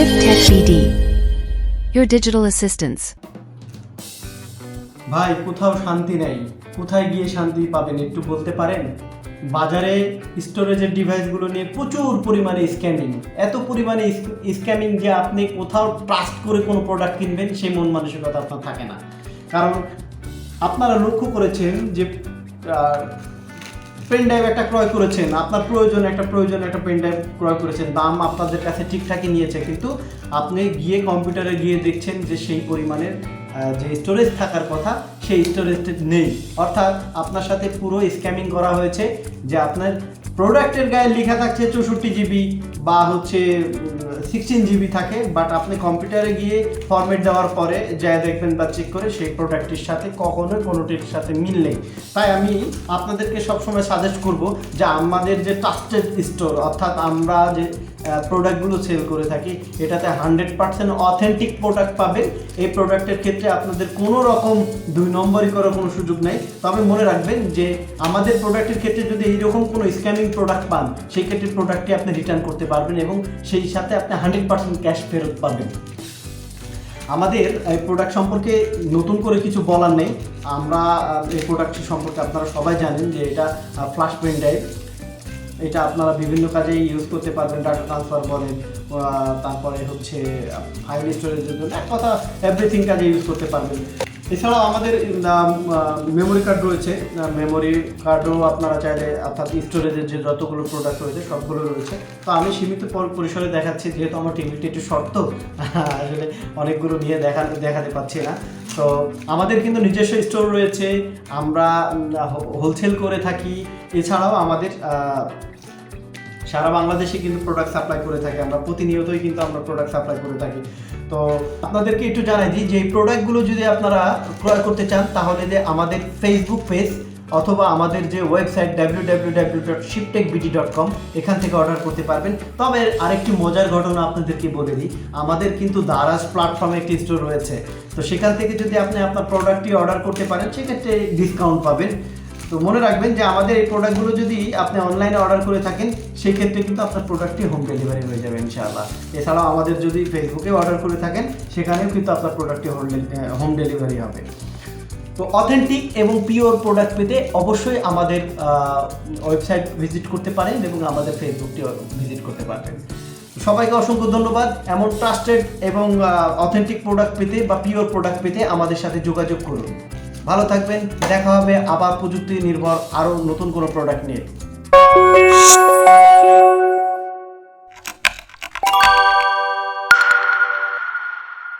Shift Tech BD, your digital assistants. ভাই কোথাও শান্তি নেই, কোথায় গিয়ে শান্তি পাবেন একটু বলতে পারেন? বাজারে স্টোরেজের ডিভাইসগুলো নিয়ে প্রচুর পরিমাণে স্ক্যামিং, এত পরিমাণে স্ক্যামিং যে আপনি কোথাও ট্রাস্ট করে কোনো প্রোডাক্ট কিনবেন সেই মন মানসিকতা আপনার থাকে না। কারণ আপনারা লক্ষ্য করেছেন যে পেন ড্রাইভ একটা ক্রয় করেছেন, আপনার প্রয়োজন একটা পেন ড্রাইভ ক্রয় করেছেন, দাম আপনাদের কাছে ঠিকঠাকই নিয়েছে, কিন্তু আপনি গিয়ে কম্পিউটারে গিয়ে দেখছেন যে সেই পরিমাণের যে স্টোরেজ থাকার কথা সেই স্টোরেজটা নেই। অর্থাৎ আপনার সাথে পুরো স্ক্যামিং করা হয়েছে যে আপনার প্রোডাক্টের গায়ে লেখা থাকছে 64 জিবি বা 16 জিবি থাকে, বাট আপনি কম্পিউটারে গিয়ে ফরম্যাট দেওয়ার পরে যা দেখবেন বা চেক করে সেই প্রোডাক্টের সাথে কখনোই কোনোটির সাথে মিল নেই। তাই আমি আপনাদেরকে সবসময় সাজেস্ট করব যে আমাদের যে ট্রাস্টেড স্টোর, অর্থাৎ আমরা যে প্রোডাক্টগুলো সেল করে থাকি এটাতে 100% অথেন্টিক প্রোডাক্ট পাবেন। এই প্রোডাক্টের ক্ষেত্রে আপনাদের কোনো রকম 2 নম্বরই করার কোনো সুযোগ নেই। তবে মনে রাখবেন যে আমাদের প্রোডাক্টের ক্ষেত্রে যদি এইরকম কোনো স্ক্যামিং প্রোডাক্ট পান সেই ক্ষেত্রে প্রোডাক্টটি আপনি রিটার্ন করতে পারবেন এবং সেই সাথে আপনি 100% ক্যাশ ফেরত পাবেন। আমাদের এই প্রোডাক্ট সম্পর্কে নতুন করে কিছু বলার নেই। আমরা এই প্রোডাক্টটি সম্পর্কে আপনারা সবাই জানেন যে এটা ফ্ল্যাশ পেন ড্রাইভ। এটা আপনারা বিভিন্ন কাজে ইউজ করতে পারবেন, ডাটা ট্রান্সফার বলেন, তারপরে ফাইল স্টোরেজের জন্য, এক কথা এভরিথিং কাজে ইউজ করতে পারবেন। এছাড়াও আমাদের মেমোরি কার্ড রয়েছে, মেমোরি কার্ডও আপনারা চাইলে, অর্থাৎ স্টোরেজের যে যতগুলো প্রোডাক্ট রয়েছে সবগুলো রয়েছে। তো আমি সীমিত পরিসরে দেখাচ্ছি যেহেতু আমার টেবিলটি একটু শর্ট, আসলে অনেকগুলো নিয়ে দেখাতে পাচ্ছি না। তো আমাদের কিন্তু নিজস্ব স্টোর রয়েছে, আমরা হোলসেল করে থাকি। এছাড়াও আমাদের সারা বাংলাদেশে কিন্তু প্রোডাক্ট সাপ্লাই করে থাকি, আমরা প্রতিনিয়তই কিন্তু আমরা প্রোডাক্ট সাপ্লাই করে থাকি। তো আপনাদেরকে একটু জানাই দিই যে এই প্রোডাক্টগুলো যদি আপনারা ক্রয় করতে চান তাহলে যে আমাদের ফেসবুক পেজ অথবা আমাদের যে ওয়েবসাইট www.shifttechbd.com এখান থেকে অর্ডার করতে পারবেন। তবে আরেকটি মজার ঘটনা আপনাদেরকে বলে দিই, আমাদের কিন্তু দারাজ প্ল্যাটফর্মে একটি স্টোর রয়েছে। তো সেখান থেকে যদি আপনি আপনার প্রোডাক্টটি অর্ডার করতে পারেন সেক্ষেত্রে ডিসকাউন্ট পাবেন। তো মনে রাখবেন যে আমাদের এই প্রোডাক্টগুলো যদি আপনি অনলাইনে অর্ডার করে থাকেন সেই ক্ষেত্রে কিন্তু আপনার প্রোডাক্টটি হোম ডেলিভারি হয়ে যাবে ইনশাআল্লাহ। এছাড়াও আমাদের যদি ফেসবুকে অর্ডার করে থাকেন সেখানেও কিন্তু আপনার প্রোডাক্টটি হোম ডেলিভারি হবে। তো অথেন্টিক এবং পিওর প্রোডাক্ট পেতে অবশ্যই আমাদের ওয়েবসাইট ভিজিট করতে পারেন এবং আমাদের ফেসবুকটি ভিজিট করতে পারবেন। সবাইকে অসংখ্য ধন্যবাদ। এমন ট্রাস্টেড এবং অথেন্টিক প্রোডাক্ট পেতে বা পিওর প্রোডাক্ট পেতে আমাদের সাথে যোগাযোগ করুন। ভালো থাকবেন, দেখা হবে আবার প্রযুক্তি নির্ভর আরও নতুন কোনো প্রোডাক্ট নিয়ে।